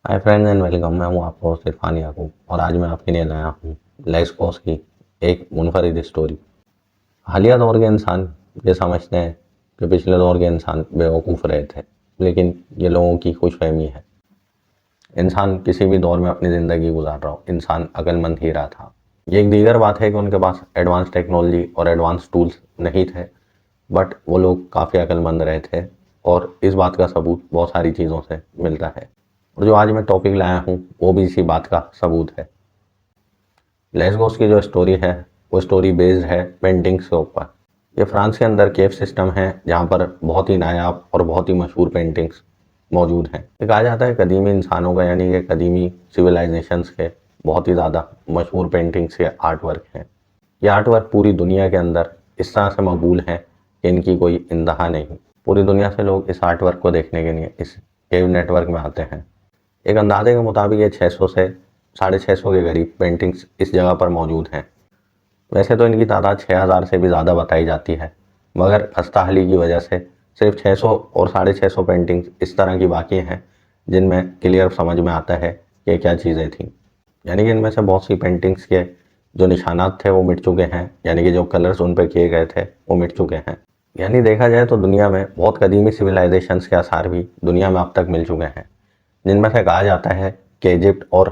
Hi friends and welcome. मैं हूँ आपका होस्ट इरफान याकूब और आज मैं आपके लिए लाया हूँ लेस्कोस की एक मुनफरिद स्टोरी। हालिया दौर के इंसान ये समझते हैं कि पिछले दौर के इंसान बेवकूफ़ रहे थे, लेकिन ये लोगों की खुशफहमी है। इंसान किसी भी दौर में अपनी ज़िंदगी गुजार रहा हो, इंसान अक्लमंद ही रहा था। ये एक दीगर बात है कि उनके पास एडवांस टेक्नोलॉजी और एडवांस टूल्स नहीं थे, बट वो लोग काफ़ी अक्लमंद रहे थे और इस बात का सबूत बहुत सारी चीज़ों से मिलता है। और जो आज मैं टॉपिक लाया हूँ वो भी इसी बात का सबूत है। लेस्गोस की जो स्टोरी है वो स्टोरी बेस्ड है पेंटिंग्स के ऊपर। ये फ्रांस के अंदर केव सिस्टम है जहाँ पर बहुत ही नायाब और बहुत ही मशहूर पेंटिंग्स मौजूद हैं। ये कहा जाता है कदीमी इंसानों का यानी कि कदीमी सिविलाइजेशंस के बहुत ही ज़्यादा मशहूर पेंटिंग्स के आर्ट वर्क हैं। ये आर्ट वर्क पूरी दुनिया के अंदर इस तरह से मकबूल हैं कि इनकी कोई इंतहा नहीं। पूरी दुनिया से लोग इस आर्ट वर्क को देखने के लिए इस केव नेटवर्क में आते हैं। एक अंदाजे के मुताबिक ये 600 से 650 के करीब पेंटिंग्स इस जगह पर मौजूद हैं। वैसे तो इनकी तादाद 6000 से भी ज़्यादा बताई जाती है, मगर खस्ता हाली की वजह से सिर्फ 600 और 650 पेंटिंग्स इस तरह की बाकी हैं जिनमें क्लियर समझ में आता है कि क्या चीज़ें थीं। यानी कि इनमें से बहुत सी पेंटिंग्स के जो निशानात थे वो मिट चुके हैं, यानी कि जो कलर्स उन पर किए गए थे वो मिट चुके हैं। यानी देखा जाए तो दुनिया में बहुत कदीमी सिविलाइजेशंस के आसार भी दुनिया में अब तक मिल चुके हैं, जिनमें से कहा जाता है कि इजिप्ट और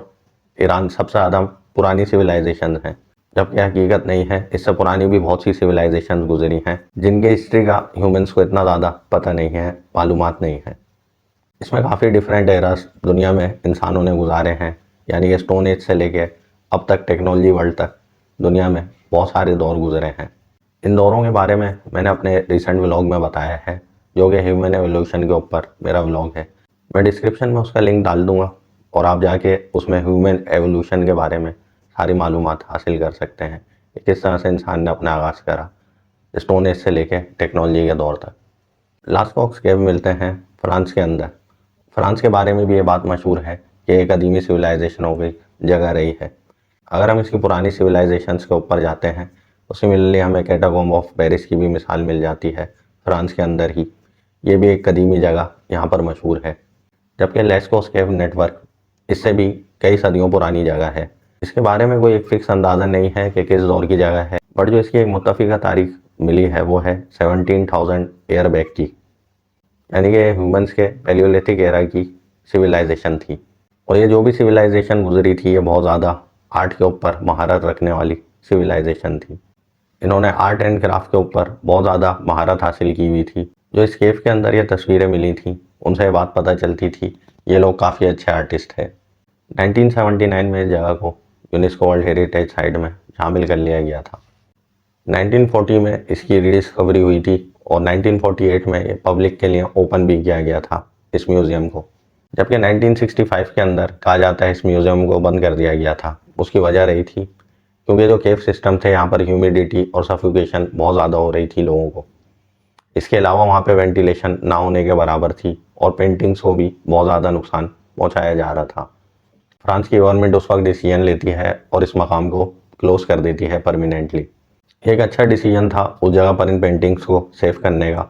ईरान सबसे ज़्यादा पुरानी सिविलाइजेशन हैं, जबकि हकीकत नहीं है। इससे पुरानी भी बहुत सी सिविलाइजेशन गुजरी हैं जिनके हिस्ट्री का ह्यूमंस को इतना ज़्यादा पता नहीं है, मालूमात नहीं है। इसमें काफ़ी डिफरेंट एरास दुनिया में इंसानों ने गुजारे हैं, यानी कि स्टोन एज से लेके अब तक टेक्नोलॉजी वर्ल्ड तक दुनिया में बहुत सारे दौर गुजरे हैं। इन दौरों के बारे में मैंने अपने रिसेंट व्लॉग में बताया है, जो कि ह्यूमन एवोल्यूशन के ऊपर मेरा व्लॉग है। मैं डिस्क्रिप्शन में उसका लिंक डाल दूंगा और आप जाके उसमें ह्यूमन एवोल्यूशन के बारे में सारी मालूमात हासिल कर सकते हैं कि किस तरह से इंसान ने अपना आगाज़ करा स्टोन एज से लेके टेक्नोलॉजी के दौर तक। लास्कॉक्स केव मिलते हैं फ्रांस के अंदर। फ्रांस के बारे में भी ये बात मशहूर है कि एक कदीमी सिविलाइजेशनों की जगह रही है। अगर हम इसकी पुरानी सिविलाइजेशंस के ऊपर जाते हैं तो सिमिलरली हमें कैटाकोम्ब ऑफ पेरिस की भी मिसाल मिल जाती है फ्रांस के अंदर ही। ये भी एक कदीमी जगह यहाँ पर मशहूर है, जबकि लेस्कोस केव नेटवर्क इससे भी कई सदियों पुरानी जगह है। इसके बारे में कोई एक फिक्स अंदाज़ा नहीं है कि किस दौर की जगह है, बट जो इसकी एक मुत्तफ़िका तारीख मिली है वो है 17,000 ईयर बैक की, यानी कि ह्यूमंस के पैलियोलिथिक एरा की सिविलाइजेशन थी। और ये जो भी सिविलाइजेशन गुजरी थी ये बहुत ज़्यादा आर्ट के ऊपर महारत रखने वाली सिविलाइजेशन थी। इन्होंने आर्ट एंड क्राफ्ट के ऊपर बहुत ज़्यादा महारत हासिल की हुई थी। जो इस केव के अंदर ये तस्वीरें मिली थी उनसे ये बात पता चलती थी ये लोग काफ़ी अच्छे आर्टिस्ट थे। 1979 में इस जगह को यूनेस्को वर्ल्ड हेरिटेज साइट में शामिल कर लिया गया था। 1940 में इसकी रिडिस्कवरी हुई थी और 1948 में ये पब्लिक के लिए ओपन भी किया गया था इस म्यूज़ियम को, जबकि 1965 के अंदर कहा जाता है इस म्यूज़ियम को बंद कर दिया गया था। उसकी वजह रही थी क्योंकि जो केव सिस्टम थे यहाँ पर ह्यूमिडिटी और सफोकेशन बहुत ज़्यादा हो रही थी लोगों को। इसके अलावा वहाँ पे वेंटिलेशन ना होने के बराबर थी और पेंटिंग्स को भी बहुत ज़्यादा नुकसान पहुँचाया जा रहा था। फ्रांस की गवर्नमेंट उस वक्त डिसीजन लेती है और इस मकाम को क्लोज कर देती है परमानेंटली। एक अच्छा डिसीजन था उस जगह पर इन पेंटिंग्स को सेव करने का,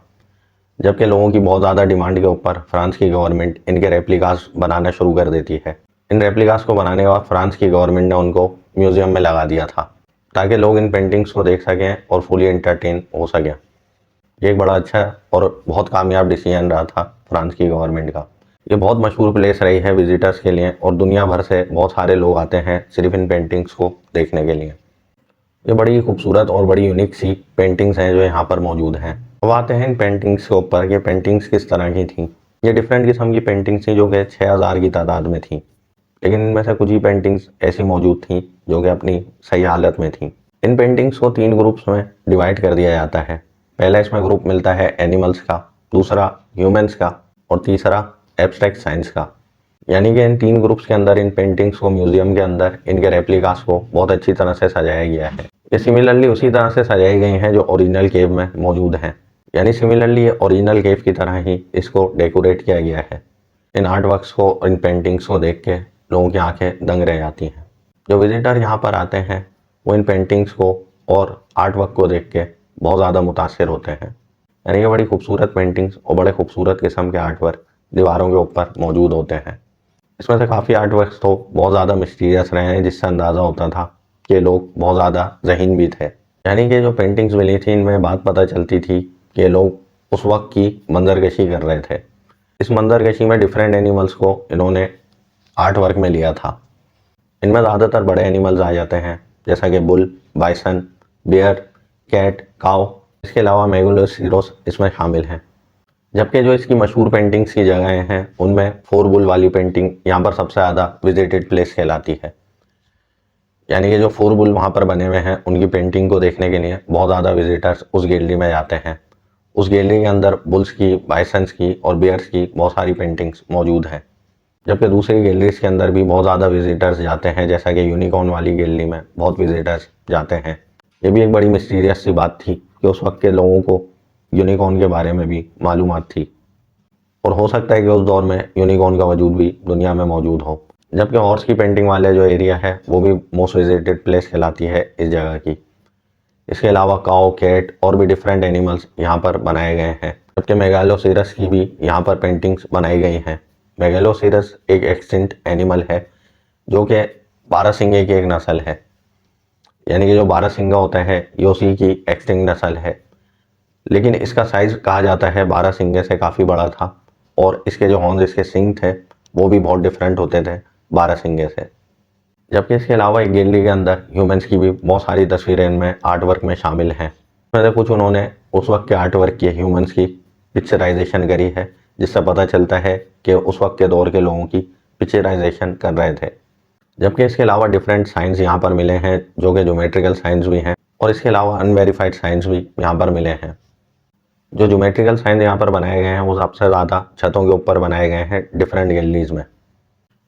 जबकि लोगों की बहुत ज़्यादा डिमांड के ऊपर फ्रांस की गवर्नमेंट इनके रेप्लिकास बनाना शुरू कर देती है। इन रेप्लिकास को बनाने के बाद फ्रांस की गवर्नमेंट ने उनको म्यूज़ियम में लगा दिया था ताकि लोग इन पेंटिंग्स को देख सकें और फुली एंटरटेन हो सकें। ये एक बड़ा अच्छा और बहुत कामयाब डिसीजन रहा था फ्रांस की गवर्नमेंट का। ये बहुत मशहूर प्लेस रही है विजिटर्स के लिए और दुनिया भर से बहुत सारे लोग आते हैं सिर्फ इन पेंटिंग्स को देखने के लिए। ये बड़ी खूबसूरत और बड़ी यूनिक सी पेंटिंग्स हैं जो यहाँ पर मौजूद हैं। अब आते हैं इन पेंटिंग्स के ऊपर, ये पेंटिंग्स किस तरह की थी। ये डिफरेंट किस्म की पेंटिंग्स थी जो कि 6000 की तादाद में थी, लेकिन इनमें से कुछ ही पेंटिंग्स ऐसी मौजूद थी जो कि अपनी सही हालत में थी। इन पेंटिंग्स को 3 ग्रुप्स में डिवाइड कर दिया जाता है। पहला इसमें ग्रुप मिलता है एनिमल्स का, दूसरा ह्यूमंस का और तीसरा एब्स्ट्रैक्ट साइंस का। यानी कि इन 3 ग्रुप्स के अंदर इन पेंटिंग्स को म्यूजियम के अंदर इनके रेप्लिकास को बहुत अच्छी तरह से सजाया गया है। ये सिमिलरली उसी तरह से सजाई गई हैं जो ओरिजिनल केव में मौजूद हैं, यानी सिमिलरली ये ओरिजिनल केव की तरह ही इसको डेकोरेट किया गया है। इन आर्ट वर्क्स को, इन पेंटिंग्स को देख के लोगों की आंखें दंग रह जाती हैं। जो विजिटर यहाँ पर आते हैं वो इन पेंटिंग्स को और आर्ट वर्क को देख के बहुत ज़्यादा मुतासिर होते हैं। यानी कि बड़ी खूबसूरत पेंटिंग्स और बड़े खूबसूरत किस्म के आर्ट वर्क दीवारों के ऊपर मौजूद होते हैं। इसमें से काफ़ी आर्ट वर्क्स तो बहुत ज़्यादा मिस्टीरियस रहे हैं, जिससे अंदाज़ा होता था कि लोग बहुत ज़्यादा ज़हीन भी थे। यानी कि जो पेंटिंग्स मिली थी इनमें बात पता चलती थी कि लोग उस वक्त की मंजरकशी कर रहे थे। इस मंजरकशी में डिफरेंट एनिमल्स को इन्होंने आर्ट वर्क में लिया था। इनमें ज़्यादातर बड़े एनिमल्स आ जाते हैं, जैसा कि bull, bison, bear, cat, cow. इसके अलावा मेगलोसीरोस इसमें शामिल हैं। जबकि जो इसकी मशहूर पेंटिंग्स की जगहें हैं उनमें 4 बुल वाली पेंटिंग यहाँ पर सबसे ज़्यादा विजिटेड प्लेस कहलाती है। यानी कि जो 4 बुल वहाँ पर बने हुए हैं उनकी पेंटिंग को देखने के लिए बहुत ज़्यादा विजिटर्स उस गैलरी में जाते हैं। उस गैलरी के अंदर बुल्स की, बाइसन्स की और बियर्स की बहुत सारी पेंटिंग्स मौजूद हैं। जबकि दूसरी गैलरीज के अंदर भी बहुत ज़्यादा विजिटर्स जाते हैं, जैसा कि यूनिकॉर्न वाली गैलरी में बहुत विजिटर्स जाते हैं। ये भी एक बड़ी मिस्टीरियस सी बात थी कि उस वक्त के लोगों को यूनिकॉर्न के बारे में भी मालूमात थी, और हो सकता है कि उस दौर में यूनिकॉर्न का वजूद भी दुनिया में मौजूद हो। जबकि हॉर्स की पेंटिंग वाले जो एरिया है वो भी मोस्ट विजिटेड प्लेस कहलाती है इस जगह की। इसके अलावा काऊ, कैट और भी डिफरेंट एनिमल्स यहाँ पर बनाए गए हैं। जबकि मेगालोसीरस की भी यहाँ पर पेंटिंग्स बनाई गई हैं। मेगालोसीरस एक एक्सटिंक्ट एनिमल है जो कि बारहसिंगे की एक नस्ल है। यानी कि जो बारहसिंगा होता है ये उसी की एक्सटिंक्ट नस्ल है, लेकिन इसका साइज कहा जाता है बारहसिंगे से काफ़ी बड़ा था, और इसके जो हॉर्न्स, इसके सिंग थे वो भी बहुत डिफरेंट होते थे बारहसिंगे से। जबकि इसके अलावा एक गैलरी के अंदर ह्यूमंस की भी बहुत सारी तस्वीरें इनमें आर्ट वर्क में शामिल हैं। इसमें से कुछ उन्होंने उस वक्त के आर्ट वर्क की ह्यूमंस की पिक्चराइजेशन करी है, जिससे पता चलता है कि उस वक्त के दौर के लोगों की पिक्चराइजेशन कर रहे थे। जबकि इसके अलावा डिफरेंट साइंस यहाँ पर मिले हैं जो कि ज्योमेट्रिकल साइंस भी हैं, और इसके अलावा अनवेरीफाइड साइंस भी यहाँ पर मिले हैं। जो ज्योमेट्रिकल साइंस यहाँ पर बनाए गए हैं वो सबसे ज़्यादा छतों के ऊपर बनाए गए हैं डिफरेंट गैलरीज में।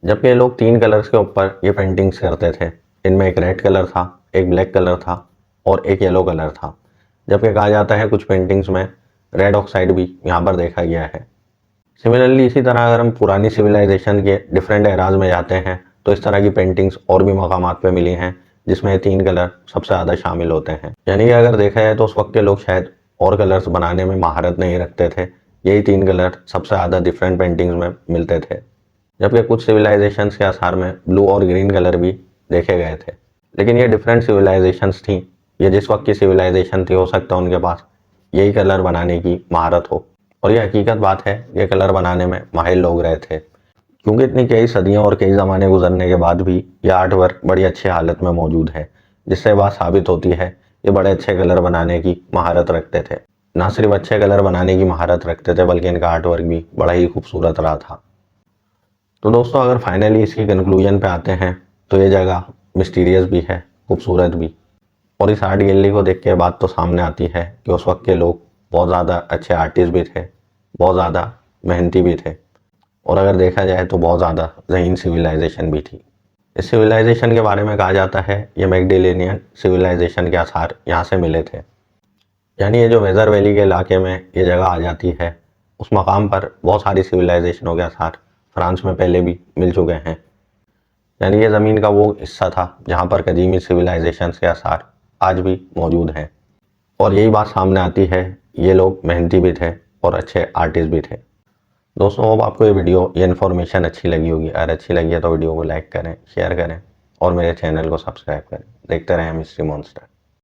जबकि ये लोग 3 कलर्स के ऊपर ये पेंटिंग्स करते थे। इनमें एक रेड कलर था, एक ब्लैक कलर था और एक येलो कलर था। जबकि कहा जाता है कुछ पेंटिंग्स में रेड ऑक्साइड भी यहाँ पर देखा गया है। सिमिलरली इसी तरह अगर हम पुरानी सिविलाइजेशन के डिफरेंट एराज में जाते हैं तो इस तरह की पेंटिंग्स और भी मकामात पे मिली हैं, जिसमें 3 कलर सबसे ज़्यादा शामिल होते हैं। यानी कि अगर देखा जाए तो उस वक्त के लोग शायद और कलर्स बनाने में महारत नहीं रखते थे, यही 3 कलर सबसे ज़्यादा डिफरेंट पेंटिंग्स में मिलते थे। जबकि कुछ सिविलाइजेशंस के आसार में ब्लू और ग्रीन कलर भी देखे गए थे, लेकिन ये डिफरेंट सिविलाइजेशंस थी। ये जिस वक्त की सिविलाइजेशन थी हो सकता है उनके पास यही कलर बनाने की महारत हो, और ये हकीकत बात है, ये कलर बनाने में माहिर लोग रहे थे। क्योंकि इतनी कई सदियों और कई ज़माने गुजरने के बाद भी ये आर्ट वर्क बड़ी अच्छी हालत में मौजूद है, जिससे बात साबित होती है ये बड़े अच्छे कलर बनाने की महारत रखते थे। ना सिर्फ अच्छे कलर बनाने की महारत रखते थे बल्कि इनका आर्ट वर्क भी बड़ा ही खूबसूरत रहा था। तो दोस्तों अगर फाइनली इसकी कंक्लूजन पे आते हैं तो ये जगह मिस्टीरियस भी है, खूबसूरत भी, और इस आर्ट गैलरी को देख के बात तो सामने आती है कि उस वक्त के लोग बहुत ज़्यादा अच्छे आर्टिस्ट भी थे, बहुत ज़्यादा मेहनती भी थे, और अगर देखा जाए तो बहुत ज़्यादा ज़हीन सिविलाइजेशन भी थी। इस सिविलाइजेशन के बारे में कहा जाता है ये मैगडेलेनियन सिविलाइजेशन के आसार यहाँ से मिले थे। यानी ये जो वेज़र वैली के इलाके में ये जगह आ जाती है, उस मकाम पर बहुत सारी सिविलाइजेशनों के आसार फ्रांस में पहले भी मिल चुके हैं। यानी ये ज़मीन का वो हिस्सा था जहाँ पर कदीमी सिविलाइजेशन के आसार आज भी मौजूद हैं, और यही बात सामने आती है ये लोग मेहनती भी थे और अच्छे आर्टिस्ट भी थे। दोस्तों होप आपको ये वीडियो, ये इन्फॉर्मेशन अच्छी लगी होगी। अगर अच्छी लगी है तो वीडियो को लाइक करें, शेयर करें और मेरे चैनल को सब्सक्राइब करें। देखते रहें मिस्ट्री मॉन्स्टर।